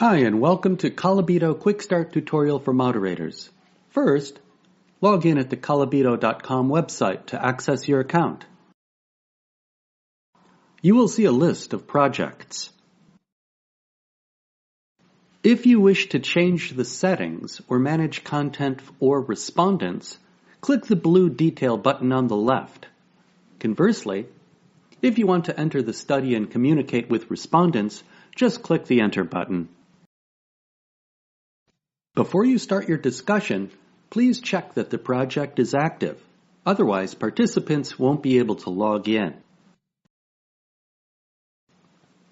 Hi, and welcome to Collabito Quick Start Tutorial for Moderators. First, log in at the collabito.com website to access your account. You will see a list of projects. If you wish to change the settings or manage content or respondents, click the blue detail button on the left. Conversely, if you want to enter the study and communicate with respondents, just click the Enter button. Before you start your discussion, please check that the project is active. Otherwise, participants won't be able to log in.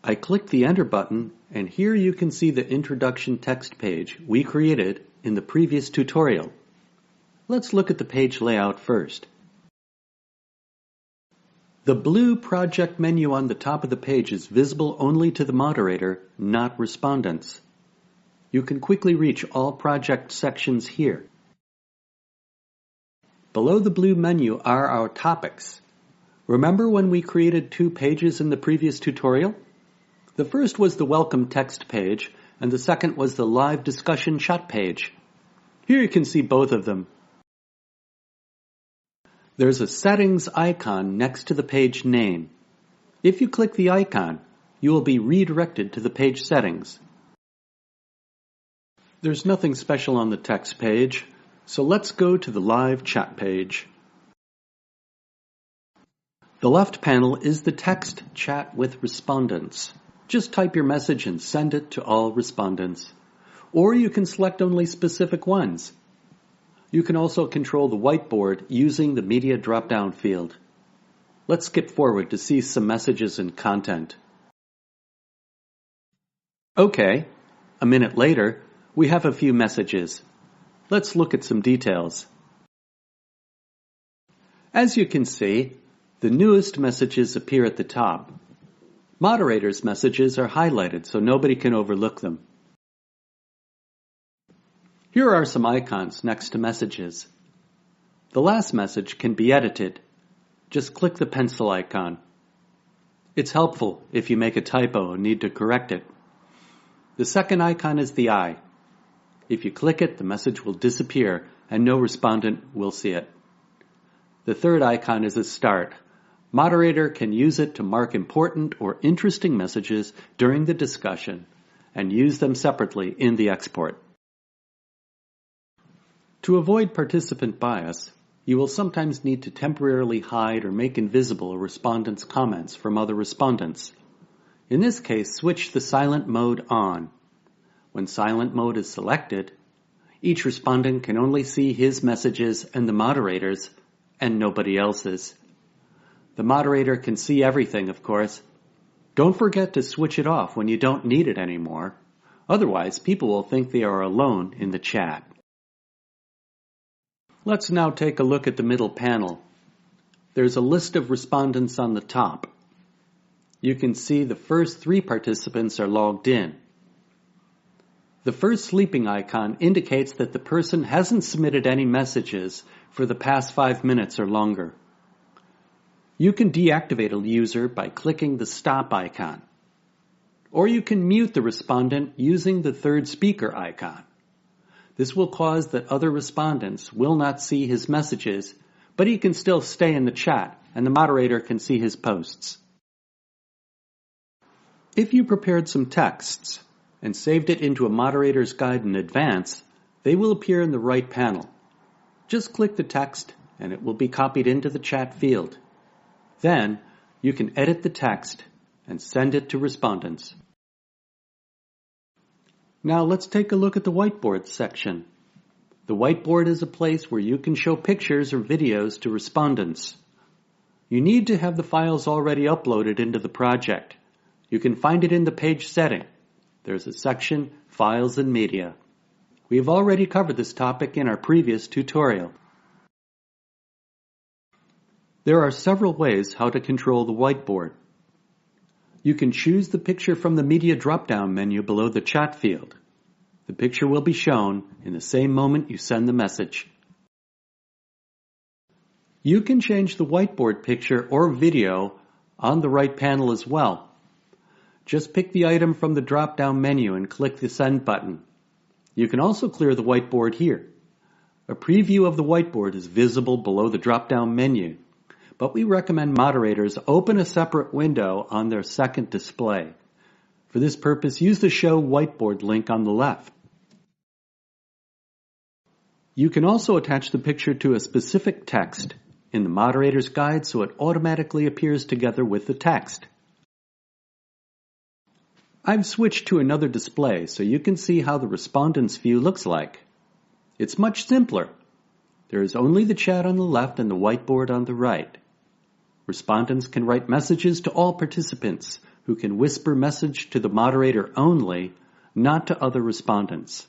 I click the Enter button, and here you can see the introduction text page we created in the previous tutorial. Let's look at the page layout first. The blue project menu on the top of the page is visible only to the moderator, not respondents. You can quickly reach all project sections here. Below the blue menu are our topics. Remember when we created 2 pages in the previous tutorial? The first was the welcome text page, and the second was the live discussion chat page. Here you can see both of them. There's a settings icon next to the page name. If you click the icon, you will be redirected to the page settings. There's nothing special on the text page, so let's go to the live chat page. The left panel is the text chat with respondents. Just type your message and send it to all respondents. Or you can select only specific ones. You can also control the whiteboard using the media drop-down field. Let's skip forward to see some messages and content. Okay, a minute later, we have a few messages. Let's look at some details. As you can see, the newest messages appear at the top. Moderators' messages are highlighted so nobody can overlook them. Here are some icons next to messages. The last message can be edited. Just click the pencil icon. It's helpful if you make a typo and need to correct it. The second icon is the eye. If you click it, the message will disappear and no respondent will see it. The third icon is a start. Moderator can use it to mark important or interesting messages during the discussion and use them separately in the export. To avoid participant bias, you will sometimes need to temporarily hide or make invisible a respondent's comments from other respondents. In this case, switch the silent mode on. When silent mode is selected, each respondent can only see his messages and the moderator's, and nobody else's. The moderator can see everything, of course. Don't forget to switch it off when you don't need it anymore. Otherwise, people will think they are alone in the chat. Let's now take a look at the middle panel. There's a list of respondents on the top. You can see the first 3 participants are logged in. The first sleeping icon indicates that the person hasn't submitted any messages for the past 5 minutes or longer. You can deactivate a user by clicking the stop icon. Or you can mute the respondent using the third speaker icon. This will cause that other respondents will not see his messages, but he can still stay in the chat and the moderator can see his posts. If you prepared some texts and saved it into a moderator's guide in advance, they will appear in the right panel. Just click the text and it will be copied into the chat field. Then, you can edit the text and send it to respondents. Now let's take a look at the whiteboard section. The whiteboard is a place where you can show pictures or videos to respondents. You need to have the files already uploaded into the project. You can find it in the page setting. There's a section, Files and Media. We have already covered this topic in our previous tutorial. There are several ways how to control the whiteboard. You can choose the picture from the media drop-down menu below the chat field. The picture will be shown in the same moment you send the message. You can change the whiteboard picture or video on the right panel as well. Just pick the item from the drop-down menu and click the Send button. You can also clear the whiteboard here. A preview of the whiteboard is visible below the drop-down menu, but we recommend moderators open a separate window on their second display. For this purpose, use the Show Whiteboard link on the left. You can also attach the picture to a specific text in the moderator's guide so it automatically appears together with the text. I've switched to another display so you can see how the respondent's view looks like. It's much simpler. There is only the chat on the left and the whiteboard on the right. Respondents can write messages to all participants who can whisper message to the moderator only, not to other respondents.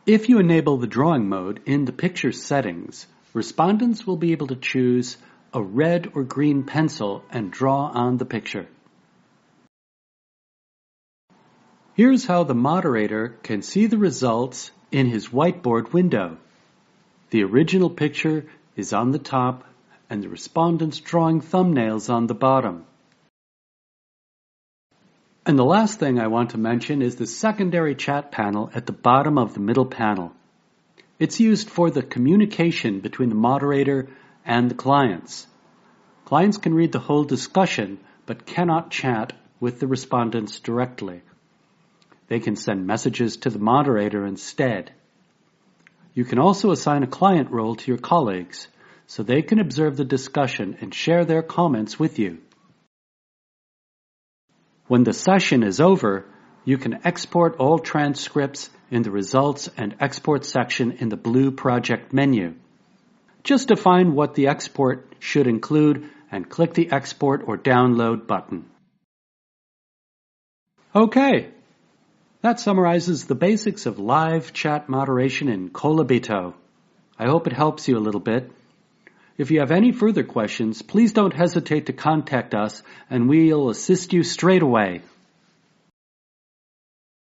If you enable the drawing mode in the picture settings, respondents will be able to choose a red or green pencil and draw on the picture. Here's how the moderator can see the results in his whiteboard window. The original picture is on the top and the respondent's drawing thumbnails on the bottom. And the last thing I want to mention is the secondary chat panel at the bottom of the middle panel. It's used for the communication between the moderator and the clients. Clients can read the whole discussion but cannot chat with the respondents directly. They can send messages to the moderator instead. You can also assign a client role to your colleagues so they can observe the discussion and share their comments with you. When the session is over, you can export all transcripts in the Results and Export section in the blue Project menu. Just define what the export should include and click the Export or Download button. Okay. That summarizes the basics of live chat moderation in Collabito. I hope it helps you a little bit. If you have any further questions, please don't hesitate to contact us and we'll assist you straight away.